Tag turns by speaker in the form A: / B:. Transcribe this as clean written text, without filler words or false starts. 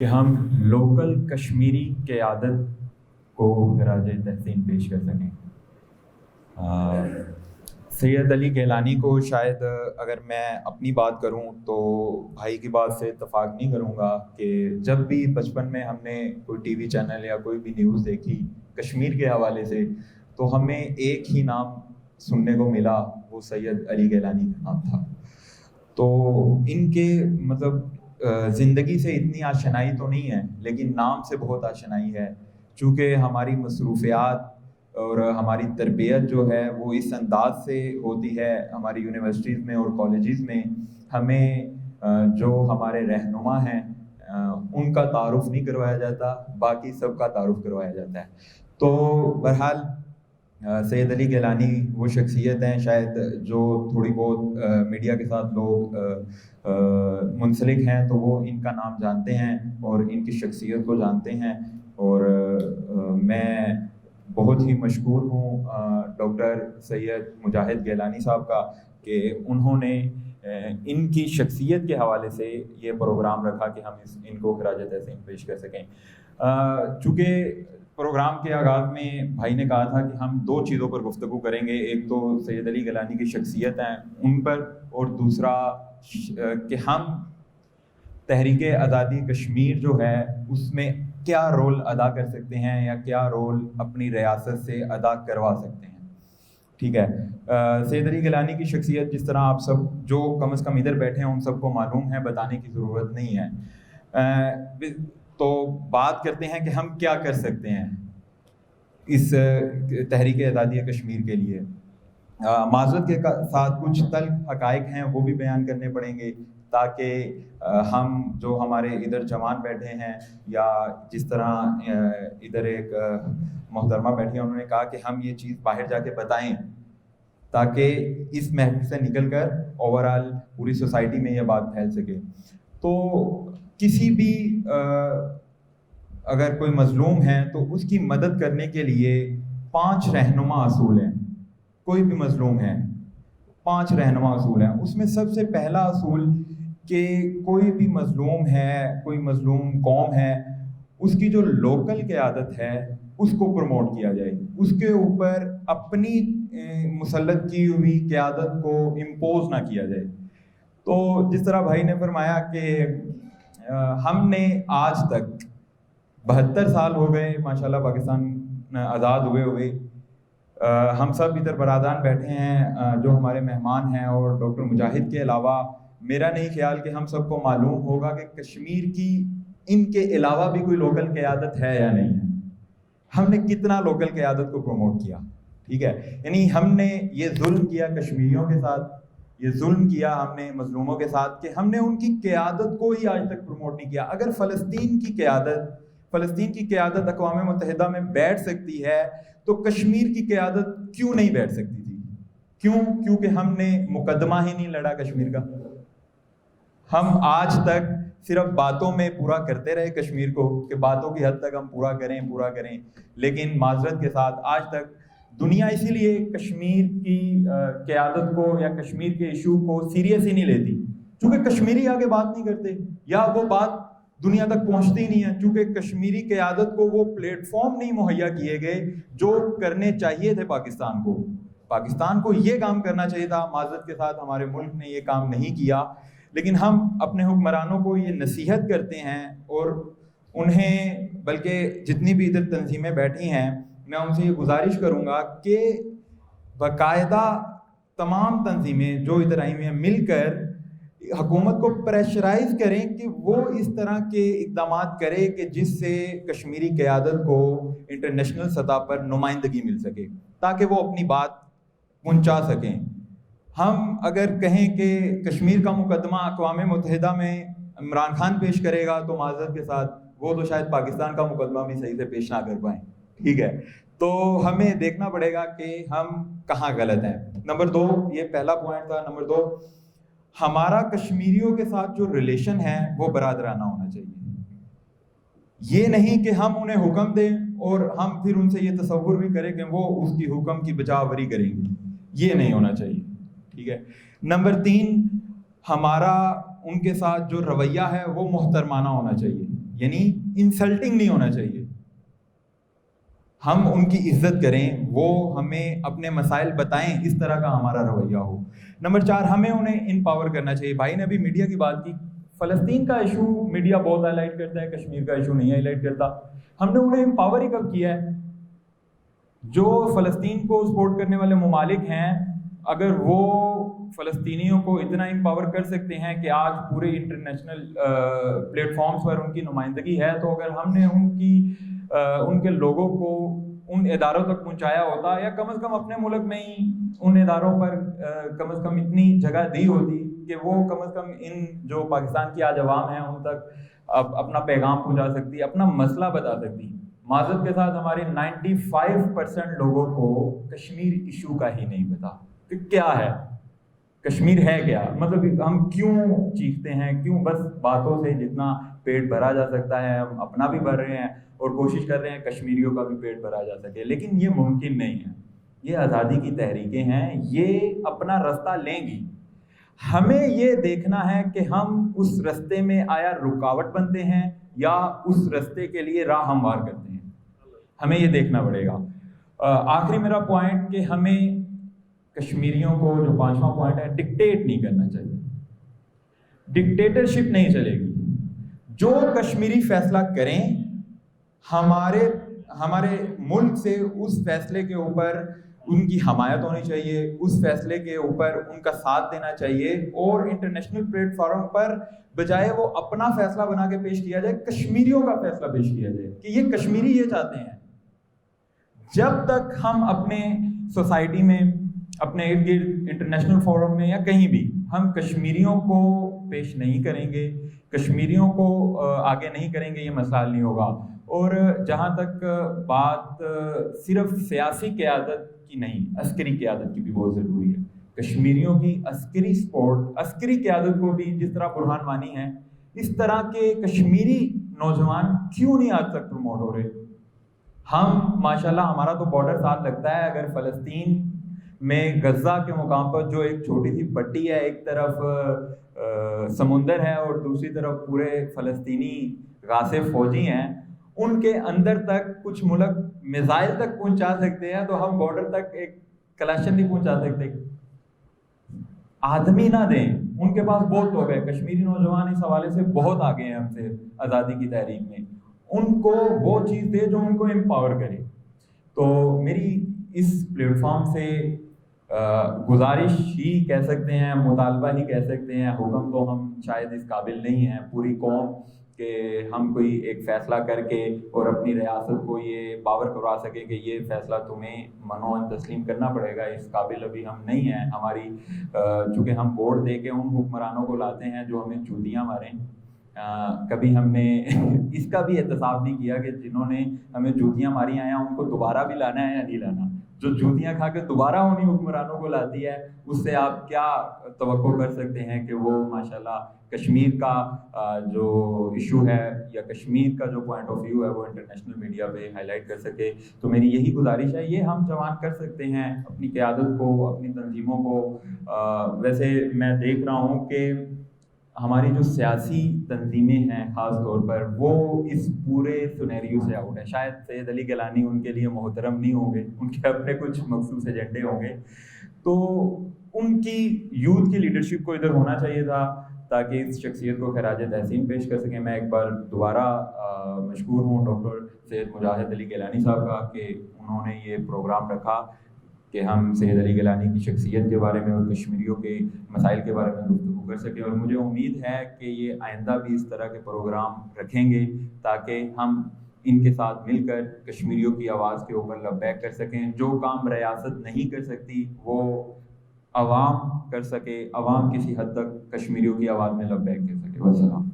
A: کہ ہم لوکل کشمیری قیادت کو خراج تحسین پیش کر سکیں۔ سید علی گیلانی کو شاید اگر میں اپنی بات کروں تو بھائی کی بات سے اتفاق نہیں کروں گا کہ جب بھی بچپن میں ہم نے کوئی ٹی وی چینل یا کوئی بھی نیوز دیکھی کشمیر کے حوالے سے تو ہمیں ایک ہی نام سننے کو ملا، وہ سید علی گیلانی کا نام تھا۔ تو ان کے زندگی سے اتنی آشنائی تو نہیں ہے، لیکن نام سے بہت آشنائی ہے، چونکہ ہماری مصروفیات اور ہماری تربیت جو ہے وہ اس انداز سے ہوتی ہے ہماری یونیورسٹیز میں اور کالجز میں، ہمیں جو ہمارے رہنما ہیں ان کا تعارف نہیں کروایا جاتا، باقی سب کا تعارف کروایا جاتا ہے۔ تو بہرحال سید علی گیلانی وہ شخصیت ہیں شاید جو تھوڑی بہت میڈیا کے ساتھ لوگ منسلک ہیں تو وہ ان کا نام جانتے ہیں اور ان کی شخصیت کو جانتے ہیں، اور میں بہت ہی مشکور ہوں ڈاکٹر سید مجاہد گیلانی صاحب کا کہ انہوں نے ان کی شخصیت کے حوالے سے یہ پروگرام رکھا کہ ہم ان کو خراج تحسین پیش کر سکیں۔ چونکہ پروگرام کے آغاز میں بھائی نے کہا تھا کہ ہم دو چیزوں پر گفتگو کریں گے، ایک تو سید علی گیلانی کی شخصیت ہیں ان پر، اور دوسرا کہ ہم تحریک آزادی کشمیر جو ہے اس میں کیا رول ادا کر سکتے ہیں یا کیا رول اپنی ریاست سے ادا کروا سکتے ہیں۔ ٹھیک ہے، سید علی گیلانی کی شخصیت جس طرح آپ سب جو کم از کم ادھر بیٹھے ہیں ان سب کو معلوم ہے، بتانے کی ضرورت نہیں ہے۔ تو بات کرتے ہیں کہ ہم کیا کر سکتے ہیں اس تحریک آزادی کشمیر کے لیے۔ معذرت کے ساتھ کچھ تلخ حقائق ہیں وہ بھی بیان کرنے پڑیں گے تاکہ ہم جو ہمارے ادھر جوان بیٹھے ہیں، یا جس طرح ادھر ایک محترمہ بیٹھی ہیں انہوں نے کہا کہ ہم یہ چیز باہر جا کے بتائیں تاکہ اس محفل سے نکل کر اوورآل پوری سوسائٹی میں یہ بات پھیل سکے۔ تو کسی بھی اگر کوئی مظلوم ہے تو اس کی مدد کرنے کے لیے 5 رہنما اصول ہیں۔ کوئی بھی مظلوم ہے 5 رہنما اصول ہیں، اس میں سب سے پہلا اصول کہ کوئی بھی مظلوم ہے، کوئی مظلوم قوم ہے، اس کی جو لوکل قیادت ہے اس کو پروموٹ کیا جائے، اس کے اوپر اپنی مسلط کی ہوئی قیادت کو امپوز نہ کیا جائے۔ تو جس طرح بھائی نے فرمایا کہ ہم نے آج تک 72 سال ہو گئے ماشاءاللہ پاکستان آزاد ہوئے، ہم سب ادھر برادران بیٹھے ہیں جو ہمارے مہمان ہیں، اور ڈاکٹر مجاہد کے علاوہ میرا نہیں خیال کہ ہم سب کو معلوم ہوگا کہ کشمیر کی ان کے علاوہ بھی کوئی لوکل قیادت ہے یا نہیں ہے۔ ہم نے کتنا لوکل قیادت کو پروموٹ کیا، ٹھیک ہے، یعنی ہم نے یہ ظلم کیا کشمیریوں کے ساتھ، یہ ظلم کیا ہم نے مظلوموں کے ساتھ کہ ہم نے ان کی قیادت کو ہی آج تک پروموٹ نہیں کیا۔ اگر فلسطین کی قیادت اقوام متحدہ میں بیٹھ سکتی ہے تو کشمیر کی قیادت کیوں نہیں بیٹھ سکتی تھی؟ کیونکہ ہم نے مقدمہ ہی نہیں لڑا کشمیر کا۔ ہم آج تک صرف باتوں میں پورا کرتے رہے کشمیر کو کہ باتوں کی حد تک ہم پورا کریں، لیکن معذرت کے ساتھ آج تک دنیا اسی لیے کشمیر کی قیادت کو یا کشمیر کے ایشو کو سیریس ہی نہیں لیتی، چونکہ کشمیری آگے بات نہیں کرتے یا وہ بات دنیا تک پہنچتی نہیں ہے، چونکہ کشمیری قیادت کو وہ پلیٹ فارم نہیں مہیا کیے گئے جو کرنے چاہیے تھے پاکستان کو یہ کام کرنا چاہیے تھا۔ معذرت کے ساتھ ہمارے ملک نے یہ کام نہیں کیا، لیکن ہم اپنے حکمرانوں کو یہ نصیحت کرتے ہیں، اور انہیں بلکہ جتنی بھی ادھر تنظیمیں بیٹھی ہیں میں ان سے یہ گزارش کروں گا کہ باقاعدہ تمام تنظیمیں جو ادھر آئی ہوئی ہیں مل کر حکومت کو پریشرائز کریں کہ وہ اس طرح کے اقدامات کرے کہ جس سے کشمیری قیادت کو انٹرنیشنل سطح پر نمائندگی مل سکے تاکہ وہ اپنی بات پہنچا سکیں۔ ہم اگر کہیں کہ کشمیر کا مقدمہ اقوام متحدہ میں عمران خان پیش کرے گا تو معذرت کے ساتھ وہ تو شاید پاکستان کا مقدمہ بھی صحیح سے پیش نہ کر پائیں، ٹھیک ہے۔ تو ہمیں دیکھنا پڑے گا کہ ہم کہاں غلط ہیں۔ نمبر 2، یہ پہلا پوائنٹ تھا۔ نمبر 2، ہمارا کشمیریوں کے ساتھ جو ریلیشن ہے وہ برادرانہ ہونا چاہیے۔ یہ نہیں کہ ہم انہیں حکم دیں اور ہم پھر ان سے یہ تصور بھی کریں کہ وہ اس کی حکم کی بجاوری کریں گے، یہ نہیں ہونا چاہیے، ٹھیک ہے۔ نمبر 3، ہمارا ان کے ساتھ جو رویہ ہے وہ محترمانہ ہونا چاہیے۔ یعنی انسلٹنگ نہیں ہونا چاہیے. ہم ان کی عزت کریں, وہ ہمیں اپنے مسائل بتائیں, اس طرح کا ہمارا رویہ ہو. نمبر 4, ہمیں انہیں امپاور کرنا چاہیے. بھائی نے ابھی میڈیا کی بات کی, فلسطین کا ایشو میڈیا بہت ہائی لائٹ کرتا ہے, کشمیر کا ایشو نہیں ہائی لائٹ کرتا. ہم نے انہیں امپاور ہی کب کیا ہے؟ جو فلسطین کو سپورٹ کرنے والے ممالک ہیں, اگر وہ فلسطینیوں کو اتنا امپاور کر سکتے ہیں کہ آج پورے انٹرنیشنل پلیٹ فارمز پر ان کی نمائندگی ہے, تو اگر ہم نے ان کے لوگوں کو ان اداروں تک پہنچایا ہوتا, یا کم از کم اپنے ملک میں ہی ان اداروں پر کم از کم اتنی جگہ دی ہوتی کہ وہ کم از کم ان جو پاکستان کی آج عوام ہیں ان تک اپنا پیغام پہنچا سکتی, اپنا مسئلہ بتا سکتی. معذرت کے ساتھ ہمارے 95% لوگوں کو کشمیر ایشو کا ہی نہیں پتا کہ کیا ہے, کشمیر ہے کیا, مطلب ہم کیوں چیختے ہیں, کیوں بس باتوں سے جتنا پیٹ بھرا جا سکتا ہے ہم اپنا بھی بھر رہے ہیں اور کوشش کر رہے ہیں کشمیریوں کا بھی پیٹ بھرا جا سکے, لیکن یہ ممکن نہیں ہے. یہ آزادی کی تحریکیں ہیں, یہ اپنا رستہ لیں گی. ہمیں یہ دیکھنا ہے کہ ہم اس رستے میں آیا رکاوٹ بنتے ہیں یا اس رستے کے لیے راہ ہموار کرتے ہیں, ہمیں یہ دیکھنا پڑے گا. آخری میرا پوائنٹ کہ ہمیں کشمیریوں کو, جو 5واں پوائنٹ ہے, ڈکٹیٹ نہیں کرنا چاہیے. ڈکٹیٹرشپ نہیں چلے گی. جو کشمیری فیصلہ کریں, ہمارے ملک سے اس فیصلے کے اوپر ان کی حمایت ہونی چاہیے, اس فیصلے کے اوپر ان کا ساتھ دینا چاہیے, اور انٹرنیشنل پلیٹ فارم پر بجائے وہ اپنا فیصلہ بنا کے پیش کیا جائے, کشمیریوں کا فیصلہ پیش کیا جائے کہ یہ کشمیری یہ چاہتے ہیں. جب تک ہم اپنے سوسائٹی میں, اپنے ارد گرد, انٹرنیشنل فورم میں یا کہیں بھی ہم کشمیریوں کو پیش نہیں کریں گے, کشمیریوں کو آگے نہیں کریں گے, یہ مسئلہ حل نہیں ہوگا. اور جہاں تک بات صرف سیاسی قیادت کی نہیں, عسکری قیادت کی بھی بہت ضروری ہے. کشمیریوں کی عسکری سپورٹ, عسکری قیادت کو بھی, جس طرح برہان وانی ہے, اس طرح کے کشمیری نوجوان کیوں نہیں آج تک پروموٹ ہو رہے؟ ہم ماشاءاللہ ہمارا تو بارڈر ساتھ لگتا ہے. اگر فلسطین میں غزہ کے مقام پر جو ایک چھوٹی سی پٹی ہے, ایک طرف سمندر ہے اور دوسری طرف پورے فلسطینی غاصب فوجی ہیں, ان کے اندر تک کچھ ملک میزائل تک پہنچا سکتے ہیں, تو ہم بارڈر تک ایک کلاشن نہیں پہنچا سکتے. آدمی نہ دیں, ان کے پاس بہت لوگ ہیں. کشمیری نوجوان اس حوالے سے بہت آگے ہیں ہم سے آزادی کی تحریک میں. ان کو وہ چیز دے جو ان کو امپاور کرے. تو میری اس پلیٹ فارم سے گزارش ہی کہہ سکتے ہیں, مطالبہ ہی کہہ سکتے ہیں, حکم تو ہم شاید اس قابل نہیں ہیں پوری قوم کہ ہم کوئی ایک فیصلہ کر کے اور اپنی ریاست کو یہ باور کروا سکیں کہ یہ فیصلہ تمہیں منوان تسلیم کرنا پڑے گا. اس قابل ابھی ہم نہیں ہیں. ہماری چونکہ ہم ووٹ دے کے ان حکمرانوں کو لاتے ہیں جو ہمیں چوتیاں ماریں, کبھی ہم نے اس کا بھی احتساب نہیں کیا کہ جنہوں نے ہمیں جوتیاں ماری ہیں ان کو دوبارہ بھی لانا ہے یا نہیں لانا. جو جوتیاں کھا کے دوبارہ انہیں حکمرانوں کو لاتی ہے, اس سے آپ کیا توقع کر سکتے ہیں کہ وہ ماشاءاللہ کشمیر کا جو ایشو ہے یا کشمیر کا جو پوائنٹ آف ویو ہے وہ انٹرنیشنل میڈیا پہ ہائی لائٹ کر سکے. تو میری یہی گزارش ہے, یہ ہم جوان کر سکتے ہیں اپنی قیادت کو, اپنی تنظیموں کو. ویسے میں دیکھ رہا ہوں کہ ہماری جو سیاسی تنظیمیں ہیں خاص طور پر, وہ اس پورے سنیریو سے آؤٹ ہے. شاید سید علی گیلانی ان کے لیے محترم نہیں ہوں گے, ان کے اپنے کچھ مخصوص ایجنڈے ہوں گے. تو ان کی یوتھ کی لیڈرشپ کو ادھر ہونا چاہیے تھا تاکہ اس شخصیت کو خراج تحسین پیش کر سکیں. میں ایک بار دوبارہ مشکور ہوں ڈاکٹر سید مجاہد علی گیلانی صاحب کا کہ انہوں نے یہ پروگرام رکھا کہ ہم سید علی گیلانی کی شخصیت کے بارے میں اور کشمیریوں کے مسائل کے بارے میں گفتگو کر سکیں. اور مجھے امید ہے کہ یہ آئندہ بھی اس طرح کے پروگرام رکھیں گے تاکہ ہم ان کے ساتھ مل کر کشمیریوں کی آواز کے اوپر لبیک کر سکیں. جو کام ریاست نہیں کر سکتی وہ عوام کر سکے, عوام کسی حد تک کشمیریوں کی آواز میں لبیک کر سکے. والسلام.